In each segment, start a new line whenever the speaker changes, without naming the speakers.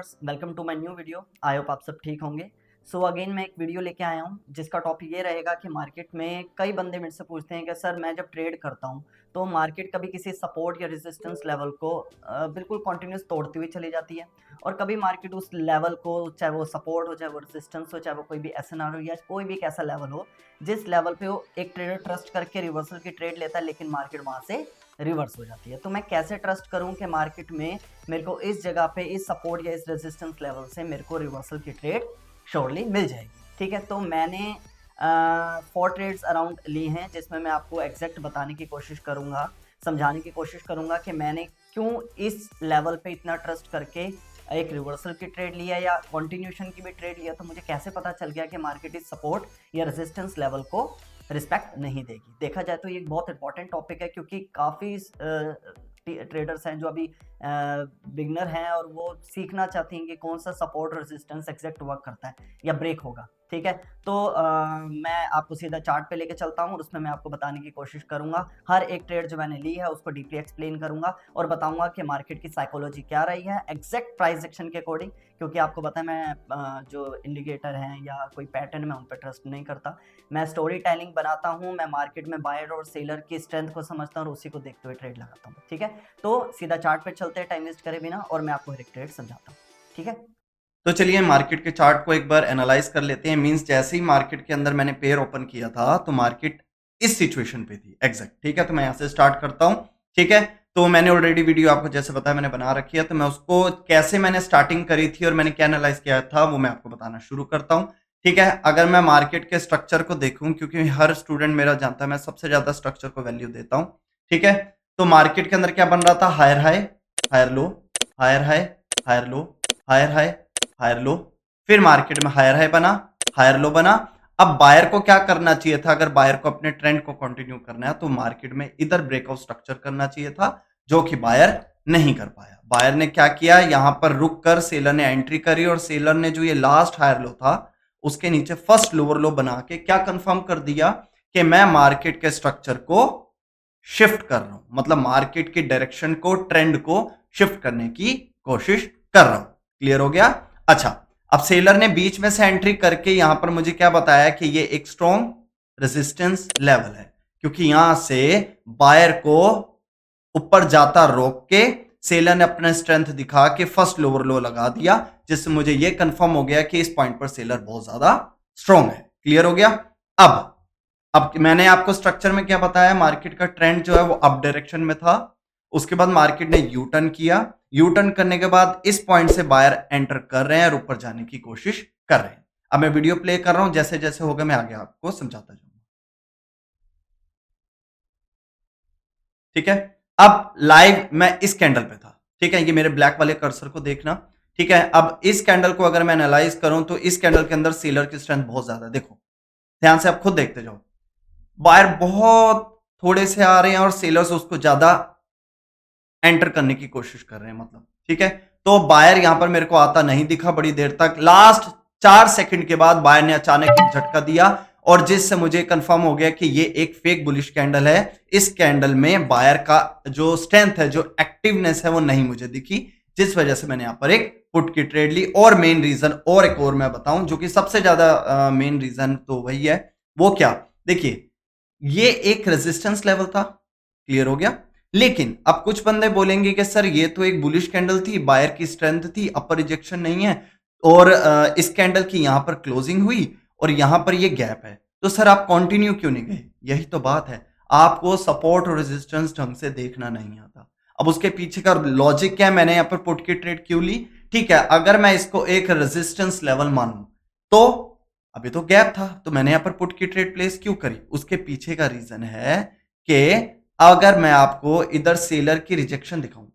Traders, welcome to my new video. I hope आप सब ठीक होंगे। सो अगेन मैं एक वीडियो लेके आया हूँ जिसका टॉपिक ये रहेगा कि मार्केट में कई बंदे मेरे से पूछते हैं कि सर मैं जब ट्रेड करता हूँ तो मार्केट कभी किसी सपोर्ट या रेजिस्टेंस लेवल को बिल्कुल कंटिन्यूस तोड़ती हुई चली जाती है, और कभी मार्केट उस लेवल को, चाहे वो सपोर्ट हो, चाहे वो रेजिस्टेंस हो, चाहे वो कोई भी एसएनआर हो या कोई भी एक ऐसा लेवल हो जिस लेवल पे वो एक ट्रेडर ट्रस्ट करके रिवर्सल की ट्रेड लेता है, लेकिन मार्केट वहाँ से रिवर्स हो जाती है। तो मैं कैसे ट्रस्ट करूं कि मार्केट में मेरे को इस जगह पे इस सपोर्ट या इस रेजिस्टेंस लेवल से मेरे को रिवर्सल की ट्रेड श्योरली मिल जाएगी। ठीक है, तो मैंने 4 ट्रेड्स अराउंड ली हैं जिसमें मैं आपको एग्जैक्ट बताने की कोशिश करूंगा, समझाने की कोशिश करूंगा कि मैंने क्यों इस लेवल पे इतना ट्रस्ट करके एक रिवर्सल की ट्रेड लिया या कंटिन्यूशन की भी ट्रेड लिया। तो मुझे कैसे पता चल गया कि मार्केट इस सपोर्ट या रेजिस्टेंस लेवल को रिस्पेक्ट नहीं देगी। देखा जाए तो ये एक बहुत इंपॉर्टेंट टॉपिक है, क्योंकि काफ़ी ट्रेडर्स हैं जो अभी बिगनर हैं और वो सीखना चाहती हैं कि कौन सा सपोर्ट रेजिस्टेंस एग्जैक्ट वर्क करता है या ब्रेक होगा। ठीक है, तो मैं आपको सीधा चार्ट पे लेके चलता हूँ और उसमें मैं आपको बताने की कोशिश करूंगा। हर एक ट्रेड जो मैंने ली है उसको डीपली एक्सप्लेन करूंगा और बताऊंगा कि मार्केट की साइकोलॉजी क्या रही है एग्जैक्ट प्राइस एक्शन के अकॉर्डिंग, क्योंकि आपको पता है मैं जो इंडिकेटर हैं या कोई पैटर्न में उन पर ट्रस्ट नहीं करता। मैं स्टोरी टेलिंग बनाता हूँ, मैं मार्केट में बायर और सेलर की स्ट्रेंथ को समझता हूँ और उसी को देखते हुए ट्रेड लगाता हूँ। ठीक है, तो सीधा चार्ट पे चलते हैं टाइम वेस्ट करे बिना और मैं आपको हर एक ट्रेड समझाता हूँ। ठीक है,
तो चलिए मार्केट के चार्ट को एक बार एनालाइज कर लेते हैं। मींस जैसे ही मार्केट के अंदर मैंने पेयर ओपन किया था तो मार्केट इस सिचुएशन पे थी एग्जैक्ट। ठीक है, तो मैं यहां से स्टार्ट करता हूं। ठीक है, तो मैंने ऑलरेडी वीडियो आपको जैसे बताया मैंने बना रखी है, तो मैं उसको कैसे मैंने स्टार्टिंग करी थी और मैंने क्या एनालाइज किया था वो मैं आपको बताना शुरू करता हूं। ठीक है, अगर मैं मार्केट के स्ट्रक्चर को देखूं, क्योंकि हर स्टूडेंट मेरा जानता है मैं सबसे ज्यादा स्ट्रक्चर को वैल्यू देता हूं। ठीक है, तो मार्केट के अंदर क्या बन रहा था, higher high, higher low, higher high, higher low, higher high, higher low, फिर मार्केट में हायर हाई बना, हायर लो बना। अब बायर को क्या करना चाहिए था, अगर बायर को अपने ट्रेंड को कंटिन्यू करना है तो मार्केट में इधर ब्रेकआउट स्ट्रक्चर करना चाहिए था, जो कि बायर नहीं कर पाया। बायर ने क्या किया, यहां पर रुक कर सेलर ने एंट्री करी और सेलर ने जो ये लास्ट हायर लो था उसके नीचे फर्स्ट लोअर लो बना के क्या कंफर्म कर दिया कि मैं मार्केट के स्ट्रक्चर को शिफ्ट कर रहा हूं, मतलब मार्केट की डायरेक्शन को, ट्रेंड को शिफ्ट करने की कोशिश कर रहा हूं। क्लियर हो गया। अच्छा, अब सेलर ने बीच में से एंट्री करके यहां पर मुझे क्या बताया कि ये एक स्ट्रॉन्ग रेजिस्टेंस लेवल है, क्योंकि यहां से बायर को ऊपर जाता रोक के सेलर ने अपना स्ट्रेंथ दिखा के फर्स्ट लोअर लो लगा दिया, जिससे मुझे यह कंफर्म हो गया कि इस पॉइंट पर सेलर बहुत ज्यादा स्ट्रॉन्ग है। क्लियर हो गया। अब मैंने आपको स्ट्रक्चर में क्या बताया, मार्केट का ट्रेंड जो है वो अप डायरेक्शन में था। उसके बाद मार्केट ने यू टर्न किया, यू टर्न करने के बाद इस पॉइंट से बायर एंटर कर रहे हैं और ऊपर जाने की कोशिश कर रहे हैं। अब मैं वीडियो प्ले कर रहा हूं, जैसे जैसे होगा मैं आगे आपको समझाता जाऊंगा। ठीक है, अब लाइव मैं इस कैंडल पे था। ठीक है, ये मेरे ब्लैक वाले कर्सर को देखना। ठीक है, अब इस कैंडल को अगर मैं एनालाइज करूं तो इस कैंडल के अंदर सेलर की स्ट्रेंथ बहुत ज्यादा है। देखो ध्यान से, आप खुद देखते जाओ, बायर बहुत थोड़े से आ रहे हैं और सेलर्स उसको ज्यादा एंटर करने की कोशिश कर रहे हैं, मतलब। ठीक है, तो बायर यहां पर मेरे को आता नहीं दिखा बड़ी देर तक। लास्ट 4 सेकंड के बाद बायर ने अचानक एक झटका दिया और जिससे मुझे कंफर्म हो गया कि ये एक फेक बुलिश कैंडल है। इस कैंडल में बायर का जो स्ट्रेंथ है, जो एक्टिवनेस है, वो नहीं मुझे दिखी, जिस वजह से मैंने यहां पर एक पुट की ट्रेड ली। और मेन रीजन और एक और मैं बताऊं, जो कि सबसे ज्यादा मेन रीजन तो वही है। वो क्या, देखिए ये एक रेजिस्टेंस लेवल था। क्लियर हो गया। लेकिन अब कुछ बंदे बोलेंगे कि सर ये तो एक बुलिश कैंडल थी, बायर की स्ट्रेंथ थी, अपर रिजेक्शन नहीं है, और इस कैंडल की यहां पर क्लोजिंग हुई और यहां पर ये गैप है, तो सर आप कंटिन्यू क्यों नहीं गए। यही तो बात है, आपको सपोर्ट और रेजिस्टेंस ढंग से देखना नहीं आता। अब उसके पीछे का लॉजिक क्या है, मैंने यहां पर पुट की ट्रेड क्यों ली। ठीक है, अगर मैं इसको एक रेजिस्टेंस लेवल मानूं तो अभी तो गैप था, तो मैंने यहां पर पुट की ट्रेड प्लेस क्यों करी। उसके पीछे का रीजन है कि अगर मैं आपको इधर सेलर की रिजेक्शन दिखाऊं,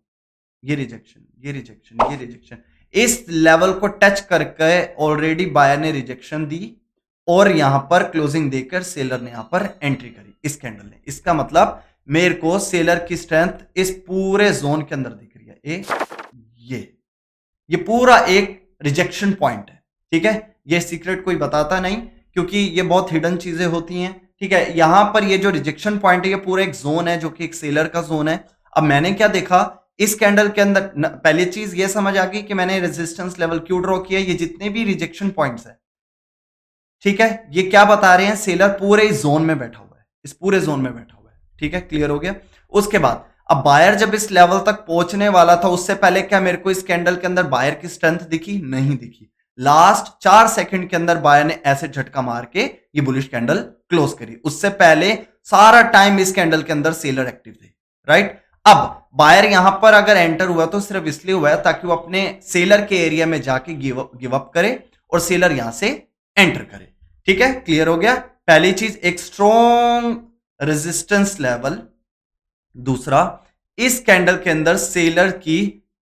ये रिजेक्शन, ये रिजेक्शन, ये रिजेक्शन, इस लेवल को टच करके ऑलरेडी बायर ने रिजेक्शन दी और यहां पर क्लोजिंग देकर सेलर ने यहां पर एंट्री करी इस कैंडल ने। इसका मतलब मेरे को सेलर की स्ट्रेंथ इस पूरे जोन के अंदर दिख रही है। ये पूरा एक रिजेक्शन पॉइंट है। ठीक है, ये सीक्रेट कोई बताता नहीं, क्योंकि ये बहुत हिडन चीजें होती हैं। ठीक है, यहां पर ये जो रिजेक्शन पॉइंट है ये पूरा एक जोन है, जो कि एक सेलर का जोन है। अब मैंने क्या देखा इस कैंडल के अंदर पहली चीज ये समझ आ गई कि मैंने रेजिस्टेंस लेवल क्यों ड्रॉ किया, ये जितने भी रिजेक्शन पॉइंट्स है, ठीक है, ये क्या बता रहे हैं, सेलर पूरे इस जोन में बैठा हुआ है, इस पूरे जोन में बैठा हुआ है, ठीक है, क्लियर हो गया। उसके बाद अब बायर जब इस लेवल तक पहुंचने वाला था, उससे पहले क्या मेरे को इस कैंडल के अंदर बायर की स्ट्रेंथ दिखी? नहीं दिखी। लास्ट 4 सेकंड के अंदर बायर ने ऐसे झटका मार के ये बुलिश कैंडल क्लोज करी। उससे पहले सारा टाइम इस कैंडल के अंदर सेलर एक्टिव थे, राइट। अब बायर यहां पर अगर एंटर हुआ तो सिर्फ इसलिए हुआ है ताकि वो अपने सेलर के एरिया में जाके गिव अप करे और सेलर यहां से एंटर करे, ठीक है, क्लियर हो गया। पहली चीज एक स्ट्रॉन्ग रेजिस्टेंस लेवल, दूसरा इस कैंडल के अंदर सेलर की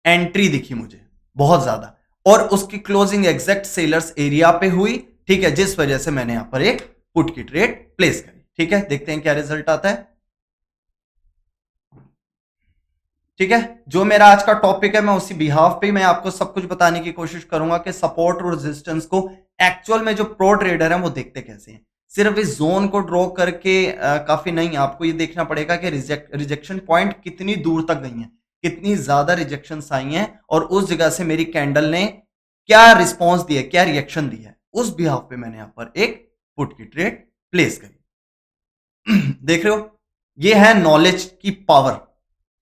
एंट्री दिखी मुझे बहुत ज्यादा, और उसकी क्लोजिंग एग्जैक्ट सेलर्स एरिया पे हुई, ठीक है, जिस वजह से मैंने यहां पर एक पुट की ट्रेड प्लेस करी, ठीक है। देखते हैं क्या रिजल्ट आता है, ठीक है। जो मेरा आज का टॉपिक है मैं उसी बिहाफ पे मैं आपको सब कुछ बताने की कोशिश करूंगा कि सपोर्ट और रेजिस्टेंस को एक्चुअल में जो प्रो ट्रेडर हैं वो देखते कैसे हैं। सिर्फ इस जोन को ड्रॉ करके काफी नहीं, आपको ये देखना पड़ेगा कि रिजेक्शन पॉइंट कितनी दूर तक गई हैं, कितनी ज्यादा रिजेक्शन आई हैं, और उस जगह से मेरी कैंडल ने क्या रिस्पॉन्स दिया, क्या रिएक्शन दिया है, उस बिहाफ पे मैंने यहां पर एक पुट की ट्रेड प्लेस करी। देख रहे हो, ये है नॉलेज की पावर,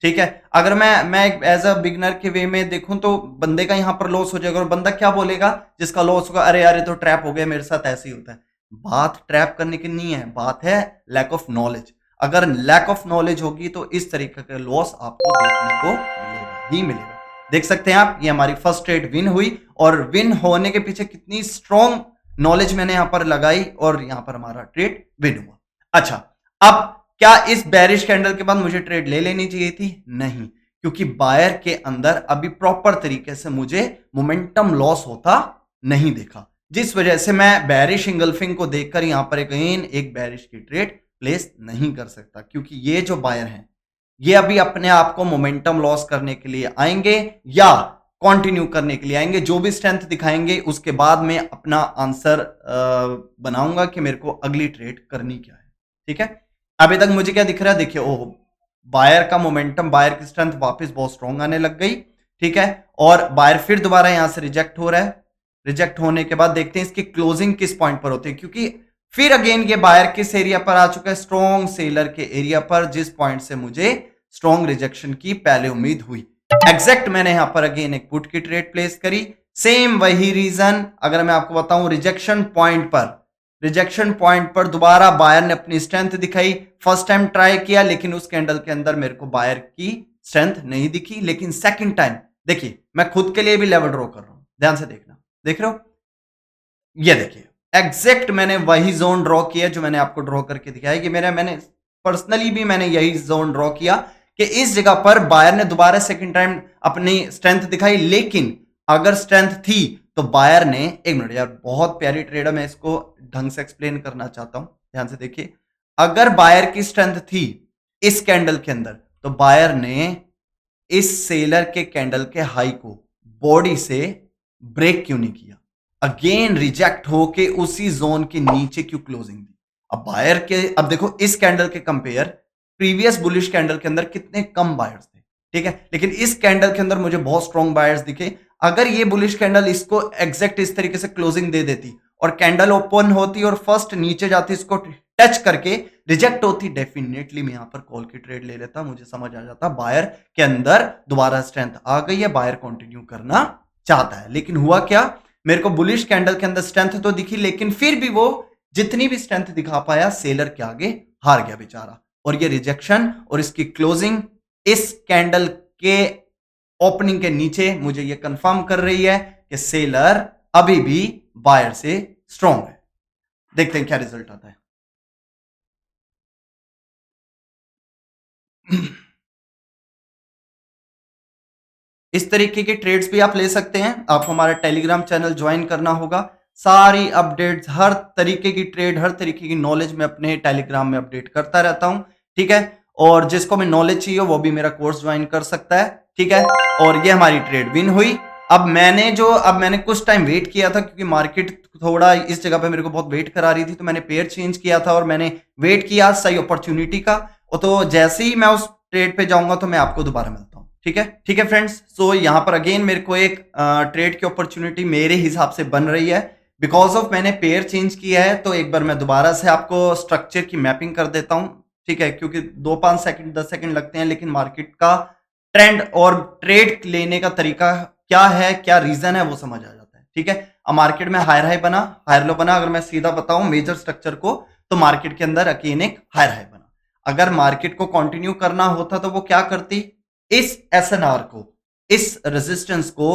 ठीक है। अगर मैं एज अ बिगनर के वे में देखूं तो बंदे का यहां पर लॉस हो जाएगा, और बंदा क्या बोलेगा जिसका लॉस होगा, अरे यार ये तो ट्रैप हो गया, मेरे साथ ऐसे ही होता है। बात ट्रैप करने की नहीं है, बात है लैक ऑफ नॉलेज। अगर लैक ऑफ नॉलेज होगी तो इस तरीके का लॉस आपको देखने को मिलेगा ही मिलेगा। देख सकते हैं आप, ये हमारी फर्स्ट ट्रेड विन हुई, और विन होने के पीछे कितनी स्ट्रॉन्ग नॉलेज मैंने यहां पर लगाई, और यहां पर हमारा ट्रेड विन हुआ। अच्छा, अब क्या इस बेरिश कैंडल के बाद मुझे ट्रेड ले लेनी चाहिए थी? नहीं, क्योंकि बायर के अंदर अभी प्रॉपर तरीके से मुझे मोमेंटम लॉस होता नहीं देखा, जिस वजह से मैं बेरिश इंगल्फिंग को देखकर यहां पर अगेन एक बेरिश की ट्रेड प्लेस नहीं कर सकता, क्योंकि ये जो बायर हैं ये अभी अपने आप को मोमेंटम लॉस करने के लिए आएंगे या कंटिन्यू करने के लिए आएंगे। जो भी स्ट्रेंथ दिखाएंगे उसके बाद मैं अपना आंसर बनाऊंगा कि मेरे को अगली ट्रेड करनी क्या है, ठीक है। अभी तक मुझे क्या दिख रहा है, देखिए, ओह, बायर का मोमेंटम, बायर की स्ट्रेंथ वापस बहुत स्ट्रॉन्ग आने लग गई, ठीक है, और बायर फिर दोबारा यहां से रिजेक्ट हो रहा है। रिजेक्ट होने के बाद देखते हैं इसकी क्लोजिंग किस पॉइंट पर होती है, क्योंकि फिर अगेन ये बायर किस एरिया पर आ चुका है, स्ट्रॉन्ग सेलर के एरिया पर, जिस पॉइंट से मुझे स्ट्रॉन्ग रिजेक्शन की पहले उम्मीद हुई। एग्जैक्ट मैंने यहां पर अगेन एक पुट की ट्रेड प्लेस करी। सेम वही रीजन, अगर मैं आपको बताऊं, रिजेक्शन पॉइंट पर दोबारा बायर ने अपनी स्ट्रेंथ दिखाई। फर्स्ट टाइम ट्राई किया लेकिन उस कैंडल के अंदर मेरे को बायर की स्ट्रेंथ नहीं दिखी, लेकिन सेकंड टाइम देखिए, मैं खुद के लिए भी लेवल ड्रॉ कर रहा हूं, ध्यान से देखना, देख रहे हो, ये देखिए एग्जैक्ट मैंने वही जोन ड्रॉ किया जो मैंने आपको ड्रॉ करके दिखाया कि मैंने पर्सनली भी मैंने यही जोन ड्रॉ किया कि इस जगह पर बायर ने दोबारा सेकंड टाइम अपनी स्ट्रेंथ दिखाई। लेकिन अगर स्ट्रेंथ थी तो बायर ने, एक मिनट यार, बहुत प्यारी ट्रेड है, मैं इसको ढंग से एक्सप्लेन करना चाहता हूं, ध्यान से देखिए। अगर बायर की स्ट्रेंथ थी इस कैंडल के अंदर तो बायर ने इस सेलर के कैंडल के हाई को बॉडी से ब्रेक क्यों नहीं किया, अगेन रिजेक्ट होके उसी जोन के नीचे क्यों क्लोजिंग दी। अब बायर के, अब देखो इस कैंडल के कंपेयर प्रीवियस बुलिश कैंडल के अंदर कितने कम बायर्स थे, ठीक है, लेकिन इस कैंडल के अंदर मुझे बहुत स्ट्रॉन्ग बायर्स दिखे। अगर ये बुलिश कैंडल इसको एग्जैक्ट इस तरीके से क्लोजिंग दे देती और कैंडल ओपन होती और फर्स्ट नीचे जाती, इसको टच करके रिजेक्ट होती, डेफिनेटली मैं यहां पर कॉल की ट्रेड ले लेता, मुझे समझ आ जाता बायर के अंदर दोबारा स्ट्रेंथ आ गई है, बायर कंटिन्यू करना चाहता है। लेकिन हुआ क्या, मेरे को बुलिश कैंडल के अंदर स्ट्रेंथ तो दिखी, लेकिन फिर भी वो जितनी भी स्ट्रेंथ दिखा पाया सेलर के आगे हार गया बेचारा। और ये रिजेक्शन और इसकी क्लोजिंग इस कैंडल के ओपनिंग के नीचे मुझे ये कंफर्म कर रही है कि सेलर अभी भी बायर से स्ट्रॉन्ग है। देखते हैं क्या रिजल्ट आता है। इस तरीके के ट्रेड्स भी आप ले सकते हैं। आपको हमारा टेलीग्राम चैनल ज्वाइन करना होगा। सारी अपडेट्स, हर तरीके की ट्रेड, हर तरीके की नॉलेज मैं अपने टेलीग्राम में अपडेट करता रहता हूं, ठीक है। और जिसको भी नॉलेज चाहिए वो भी मेरा कोर्स ज्वाइन कर सकता है, ठीक है। और ये हमारी ट्रेड विन हुई। अब मैंने कुछ टाइम वेट किया था क्योंकि मार्केट थोड़ा इस जगह पे मेरे को बहुत वेट करा रही थी, तो मैंने पेयर चेंज किया था और मैंने वेट किया सही अपॉर्चुनिटी का। तो जैसे ही मैं उस ट्रेड पे जाऊंगा तो मैं आपको दोबारा मिलता हूं। ठीक है फ्रेंड्स। सो यहाँ पर अगेन मेरे को एक ट्रेड की अपॉर्चुनिटी मेरे हिसाब से बन रही है, बिकॉज ऑफ मैंने पेयर चेंज किया है। तो एक बार मैं दोबारा से आपको स्ट्रक्चर की मैपिंग कर देता हूँ, ठीक है, क्योंकि 2-5 सेकंड 10 सेकंड लगते हैं, लेकिन मार्केट का ट्रेंड और ट्रेड लेने का तरीका क्या है, क्या रीजन है, वो समझ आ जाता है। ठीक है, अब मार्केट में हायर हाई बना, हायर लो बना। अगर मैं सीधा बताऊं मेजर स्ट्रक्चर को, तो मार्केट के अंदर अगेन एक हायर हाई बना। अगर मार्केट को कंटिन्यू करना होता तो वो क्या करती, इस एसएनआर को, इस रेजिस्टेंस को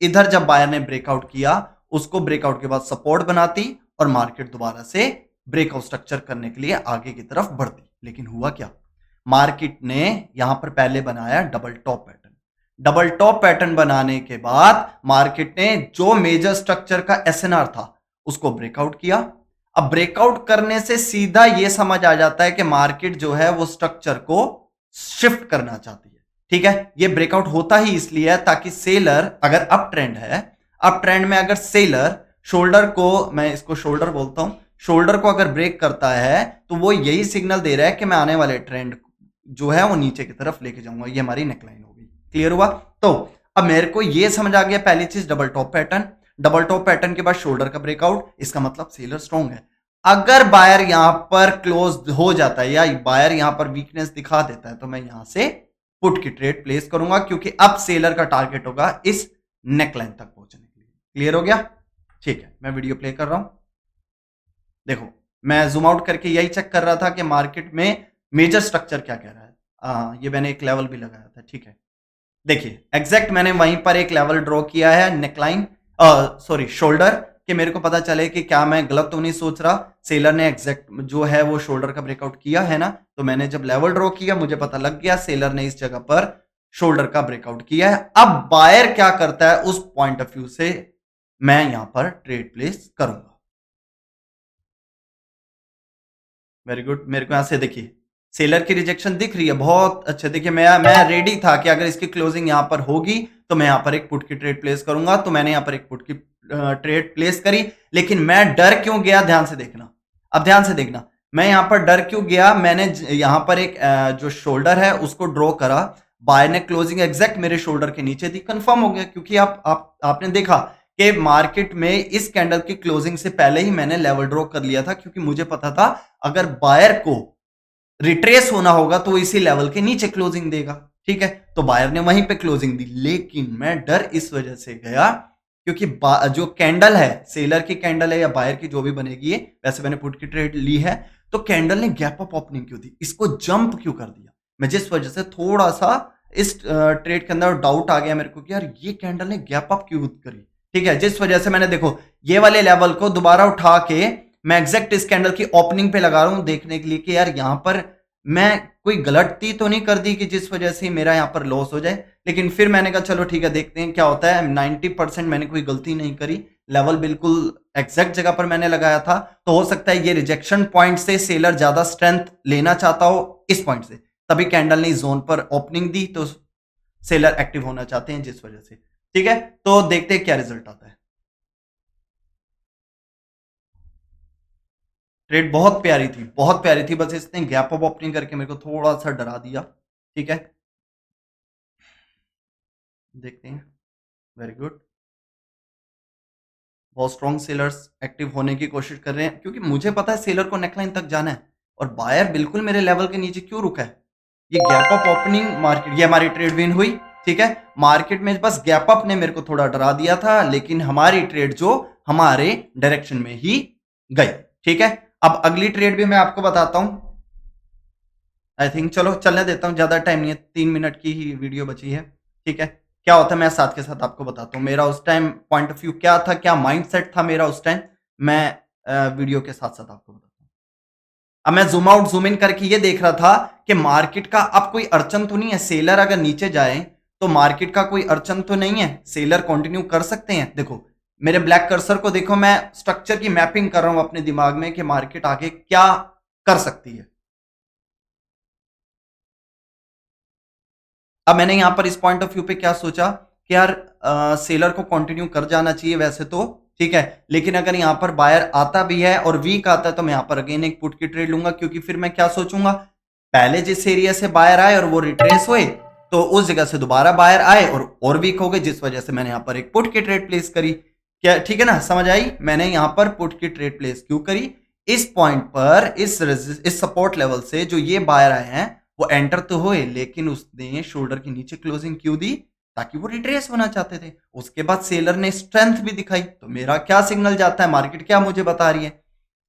इधर जब बायर ने ब्रेकआउट किया, उसको ब्रेकआउट के बाद सपोर्ट बनाती और मार्केट दोबारा से ब्रेकआउट स्ट्रक्चर करने के लिए आगे की तरफ बढ़ती। लेकिन हुआ क्या, मार्केट ने यहां पर पहले बनाया double top pattern. Double top pattern बनाने के बाद मार्केट ने जो मेजर स्ट्रक्चर का एसएनआर था उसको ब्रेकआउट किया। अब ब्रेकआउट करने से सीधा यह समझ आ जाता है कि मार्केट जो है वो स्ट्रक्चर को शिफ्ट करना चाहती है। ठीक है, ये ब्रेकआउट होता ही इसलिए है ताकि सेलर, अगर अप ट्रेंड है, अप ट्रेंड में अगर सेलर शोल्डर को, मैं इसको शोल्डर बोलता हूं, शोल्डर को अगर ब्रेक करता है तो वो यही सिग्नल दे रहा है कि मैं आने वाले ट्रेंड जो है वो नीचे की तरफ लेके जाऊंगा। ये हमारी नेकलाइन होगी। क्लियर हुआ? तो अब मेरे को ये समझ आ गया, पहली चीज double top pattern, double top pattern के बाद शोल्डर का ब्रेकआउट, इसका मतलब सेलर स्ट्रॉन्ग है। अगर बायर यहां पर क्लोज हो जाता है या बायर यहां पर वीकनेस दिखा देता है तो मैं यहां से पुट की ट्रेड प्लेस करूंगा, क्योंकि अब सेलर का टारगेट होगा इस नेकलाइन तक पहुंचने के लिए। क्लियर हो गया? ठीक है, मैं वीडियो प्ले कर रहा हूं। देखो, मैं जूम आउट करके यही चेक कर रहा था कि मार्केट में मेजर स्ट्रक्चर क्या कह रहा है। ये मैंने एक लेवल भी लगाया था। ठीक है, देखिए एग्जैक्ट मैंने वहीं पर एक लेवल ड्रॉ किया है, नेकलाइन, सॉरी शोल्डर, कि मेरे को पता चले कि क्या मैं गलत तो नहीं सोच रहा। सेलर ने एग्जैक्ट जो है वो शोल्डर का ब्रेकआउट किया है ना, तो मैंने जब लेवल ड्रॉ किया मुझे पता लग गया सेलर ने इस जगह पर शोल्डर का ब्रेकआउट किया है। अब बायर क्या करता है उस पॉइंट ऑफ व्यू से मैं यहां पर ट्रेड प्लेस करूंगा। वेरी गुड, मेरे को यहां से देखिए सेलर की रिजेक्शन दिख रही है, बहुत अच्छे। देखिए मैं रेडी था कि अगर इसकी क्लोजिंग यहां पर होगी तो मैं यहां पर एक पुट की ट्रेड प्लेस करूंगा, तो मैंने यहां पर एक पुट की ट्रेड प्लेस करी। लेकिन मैं डर क्यों गया, ध्यान से देखना, अब ध्यान से देखना, मैं यहां पर डर क्यों गया। मैंने यहां पर एक जो शोल्डर है उसको ड्रॉ करा, बाय ने क्लोजिंग एग्जैक्ट मेरे शोल्डर के नीचे दी, कंफर्म हो गया, क्योंकि आपने देखा कि मार्केट में इस कैंडल की क्लोजिंग से पहले ही मैंने लेवल ड्रॉ कर लिया था, क्योंकि मुझे पता था अगर बायर को रिट्रेस होना होगा तो इसी लेवल के नीचे क्लोजिंग देगा। ठीक है, तो बायर ने वहीं पे क्लोजिंग दी। लेकिन मैं डर इस वजह से गया क्योंकि जो कैंडल है, सेलर की कैंडल है या बायर की जो भी बनेगी, वैसे मैंने पुट की ट्रेड ली है, तो कैंडल ने गैप अप ओपनिंग क्यों दी, इसको जंप क्यों कर दिया, मैं जिस वजह से थोड़ा सा इस ट्रेड के अंदर डाउट आ गया मेरे को कि यार ये कैंडल ने गैप अप क्यों करी। ठीक है, जिस वजह से मैंने देखो ये वाले लेवल को दोबारा उठा के मैं एग्जैक्ट इस कैंडल की ओपनिंग पे लगा रहा हूं, देखने के लिए कि यार यहां पर मैं कोई गलती तो नहीं कर दी कि जिस वजह से मेरा यहां पर लॉस हो जाए। लेकिन फिर मैंने कहा चलो ठीक है, देखते हैं क्या होता है। 90% मैंने कोई गलती नहीं करी, लेवल बिल्कुल एग्जैक्ट जगह पर मैंने लगाया था। तो हो सकता है ये रिजेक्शन पॉइंट से सेलर ज्यादा स्ट्रेंथ लेना चाहता हो इस पॉइंट से, तभी कैंडल ने इस जोन पर ओपनिंग दी, तो सेलर एक्टिव होना चाहते हैं जिस वजह से। ठीक है, तो देखते हैं क्या रिजल्ट आता है। ट्रेड बहुत प्यारी थी, बहुत प्यारी थी, बस इसने गैप अप ओपनिंग करके मेरे को थोड़ा सा डरा दिया। ठीक है, देखते हैं। वेरी गुड, बहुत स्ट्रॉन्ग सेलर्स एक्टिव होने की कोशिश कर रहे हैं, क्योंकि मुझे पता है सेलर को नेकलाइन तक जाना है और बायर बिल्कुल मेरे लेवल के नीचे क्यों रुका है। ये गैप अप ओपनिंग मार्केट, ये हमारी ट्रेड विन हुई। ठीक है, मार्केट में बस गैप अप ने मेरे को थोड़ा डरा दिया था, लेकिन हमारी ट्रेड जो हमारे डायरेक्शन में ही गई। ठीक है, अब अगली ट्रेड भी मैं आपको बताता हूं। आई थिंक चलो चलने देता हूं, ज्यादा टाइम नहीं है, 3 मिनट की ही वीडियो बची है। ठीक है, क्या होता है मैं साथ के साथ आपको बताता हूं, मेरा उस टाइम पॉइंट ऑफ व्यू क्या था, क्या माइंडसेट था मेरा उस टाइम, मैं वीडियो के साथ साथ आपको बताता हूं। अब मैं जूम आउट जूम इन करके ये देख रहा था कि मार्केट का अब कोई अड़चन तो नहीं है, सेलर अगर नीचे जाए तो मार्केट का कोई अड़चन तो नहीं है, सेलर कंटिन्यू कर सकते हैं। देखो मेरे ब्लैक कर्सर को देखो, मैं स्ट्रक्चर की मैपिंग कर रहा हूं अपने दिमाग में कि मार्केट आगे क्या कर सकती है। अब मैंने यहां पर इस पॉइंट ऑफ व्यू पे क्या सोचा कि यार सेलर को कंटिन्यू कर जाना चाहिए वैसे तो, ठीक है, लेकिन अगर यहां पर बायर आता भी है और वीक आता है तो मैं यहां पर अगेन एक पुट की ट्रेड लूंगा, क्योंकि फिर मैं क्या सोचूंगा, पहले जिस एरिया से बायर आए और वो रिट्रेस हुए, तो उस जगह से दोबारा बायर आए और वीक हो गए, जिस वजह से मैंने यहाँ पर एक पुट की ट्रेड प्लेस करी। क्या ठीक है ना, समझ आई? मैंने यहाँ पर पुट की ट्रेड प्लेस क्यों करी? इस पॉइंट पर इस सपोर्ट लेवल से जो ये बायर आए हैं वो एंटर तो हुए, लेकिन उसने शोल्डर के नीचे क्लोजिंग क्यों दी? ताकि वो रिट्रेस होना चाहते थे। उसके बाद सेलर ने स्ट्रेंथ भी दिखाई, तो मेरा क्या सिग्नल जाता है? मार्केट क्या मुझे बता रही है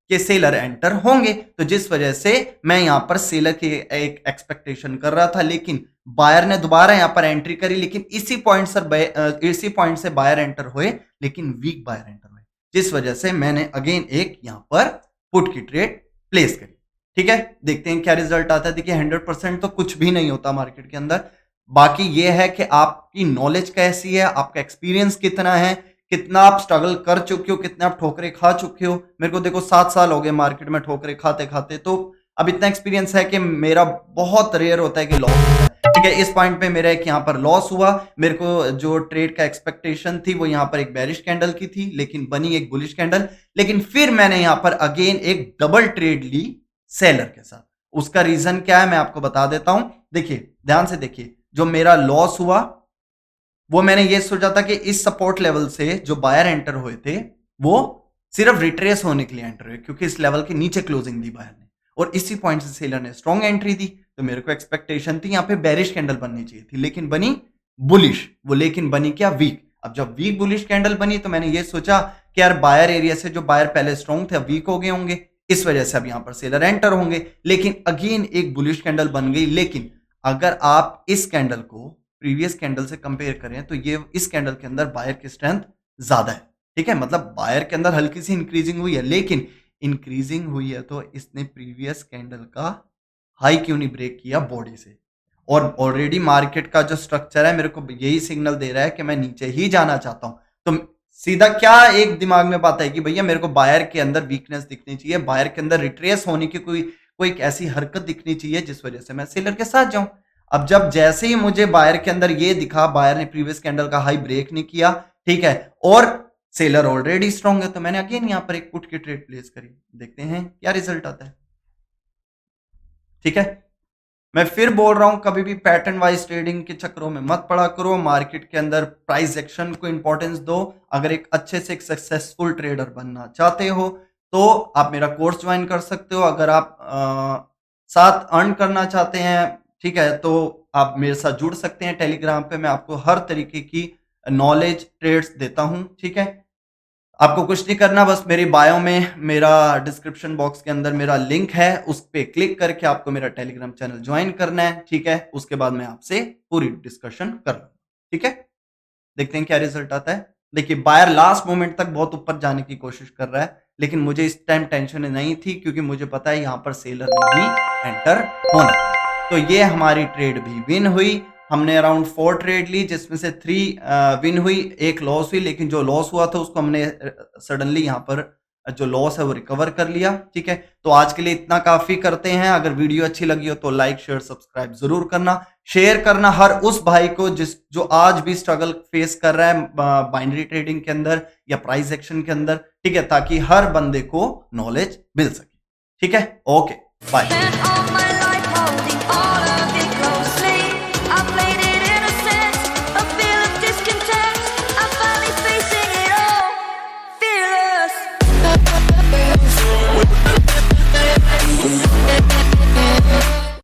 कि सेलर एंटर होंगे, तो जिस वजह से मैं यहां पर सेलर की एक एक्सपेक्टेशन कर रहा था, लेकिन बायर ने दोबारा यहां पर एंट्री करी, लेकिन इसी पॉइंट से बायर एंटर हुए, लेकिन वीक बायर एंटर हुए, जिस वजह से मैंने अगेन एक यहां पर पुट की ट्रेड प्लेस करी। ठीक है, देखते हैं क्या रिजल्ट आता है। देखिए 100% तो कुछ भी नहीं होता मार्केट के अंदर, बाकी ये है कि आपकी नॉलेज कैसी है, आपका एक्सपीरियंस कितना है, कितना आप स्ट्रगल कर चुके हो, कितना आप ठोकरे खा चुके हो। मेरे को देखो 7 साल हो गए मार्केट में ठोकरे खाते खाते, तो अब इतना एक्सपीरियंस है कि मेरा बहुत रेयर होता है कि लॉस होता है। ठीक है, इस पॉइंट पे मेरा एक यहाँ पर लॉस हुआ। मेरे को जो ट्रेड का एक्सपेक्टेशन थी वो यहाँ पर एक बेरिश कैंडल की थी, लेकिन बनी एक बुलिश कैंडल। लेकिन फिर मैंने यहाँ पर अगेन एक डबल ट्रेड ली सेलर के साथ। उसका रीजन क्या है मैं आपको बता देता हूं। देखिए ध्यान से देखिए, जो मेरा लॉस हुआ वो मैंने ये सोचा था कि इस सपोर्ट लेवल से जो बायर एंटर हुए थे वो सिर्फ रिट्रेस होने के लिए एंटर हुए, क्योंकि इस लेवल के नीचे क्लोजिंग दी बायर ने, और इसी पॉइंट से सेलर ने स्ट्रॉन्ग एंट्री दी। तो मेरे को एक्सपेक्टेशन थी यहाँ पे बेरिश कैंडल बननी चाहिए थी, लेकिन बनी बुलिश। वो लेकिन बनी क्या? वीक। अब जब वीक बुलिश कैंडल बनी तो मैंने ये सोचा कि यार बायर एरिया से जो बायर पहले स्ट्रॉन्ग थे अब वीक हो गए होंगे, इस वजह से अब यहाँ पर सेलर एंटर होंगे। लेकिन अगेन एक बुलिश कैंडल बन गई। लेकिन अगर आप इस कैंडल को प्रीवियस कैंडल से कंपेयर करें तो ये इस कैंडल के अंदर बायर की स्ट्रेंथ ज्यादा है। ठीक है, मतलब बायर के अंदर हल्की सी इंक्रीजिंग हुई है, लेकिन इंक्रीजिंग हुई है तो इसने प्रीवियस कैंडल का हाई क्यों नहीं ब्रेक किया बॉडी से? और ऑलरेडी मार्केट का जो स्ट्रक्चर है मेरे को यही सिग्नल दे रहा है कि मैं नीचे ही जाना चाहता हूं। तो सीधा क्या एक दिमाग में बात है कि भैया मेरे को बायर के अंदर वीकनेस दिखनी चाहिए, बायर के अंदर रिट्रेस होने की कोई ऐसी हरकत दिखनी चाहिए जिस वजह से मैं सेलर के साथ जाऊं। अब जब जैसे ही मुझे बायर के अंदर ये दिखा, बायर ने प्रीवियस कैंडल का हाई ब्रेक नहीं किया, ठीक है, और सेलर ऑलरेडी स्ट्रॉन्ग है, तो मैंने अगेन यहां पर एक पुट की ट्रेड प्लेस करी। देखते हैं क्या रिजल्ट आता है। ठीक है, मैं फिर बोल रहा हूं कभी भी पैटर्न वाइज ट्रेडिंग के चक्करों में मत पड़ा करो। मार्केट के अंदर प्राइस एक्शन को इंपॉर्टेंस दो। अगर एक अच्छे से एक सक्सेसफुल ट्रेडर बनना चाहते हो तो आप मेरा कोर्स ज्वाइन कर सकते हो। अगर आप साथ अर्न करना चाहते हैं, ठीक है, तो आप मेरे साथ जुड़ सकते हैं टेलीग्राम पे। मैं आपको हर तरीके की नॉलेज ट्रेड्स देता हूं। ठीक है, आपको कुछ नहीं करना, बस मेरी बायो में मेरा डिस्क्रिप्शन बॉक्स के अंदर मेरा लिंक है, उस पे क्लिक करके आपको मेरा टेलीग्राम चैनल ज्वाइन करना है। ठीक है, उसके बाद मैं आपसे पूरी डिस्कशन कर लूंगा। ठीक है, देखते हैं क्या रिजल्ट आता है। देखिए बायर लास्ट मोमेंट तक बहुत ऊपर जाने की कोशिश कर रहा है, लेकिन मुझे इस टाइम टेंशन नहीं थी, क्योंकि मुझे पता है यहाँ पर सेलर ने ही एंटर होना था। तो ये हमारी ट्रेड भी विन हुई। हमने अराउंड 4 ट्रेड ली, जिसमें से 3 विन हुई, 1 लॉस हुई। लेकिन जो लॉस हुआ था उसको हमने सडनली यहाँ पर जो लॉस है वो रिकवर कर लिया। ठीक है, तो आज के लिए इतना काफी करते हैं। अगर वीडियो अच्छी लगी हो तो लाइक शेयर सब्सक्राइब जरूर करना, शेयर करना हर उस भाई को जो आज भी स्ट्रगल फेस कर रहा है बाइनरी ट्रेडिंग के अंदर या प्राइस एक्शन के अंदर। ठीक है, ताकि हर बंदे को नॉलेज मिल सके। ठीक है, ओके, बाय।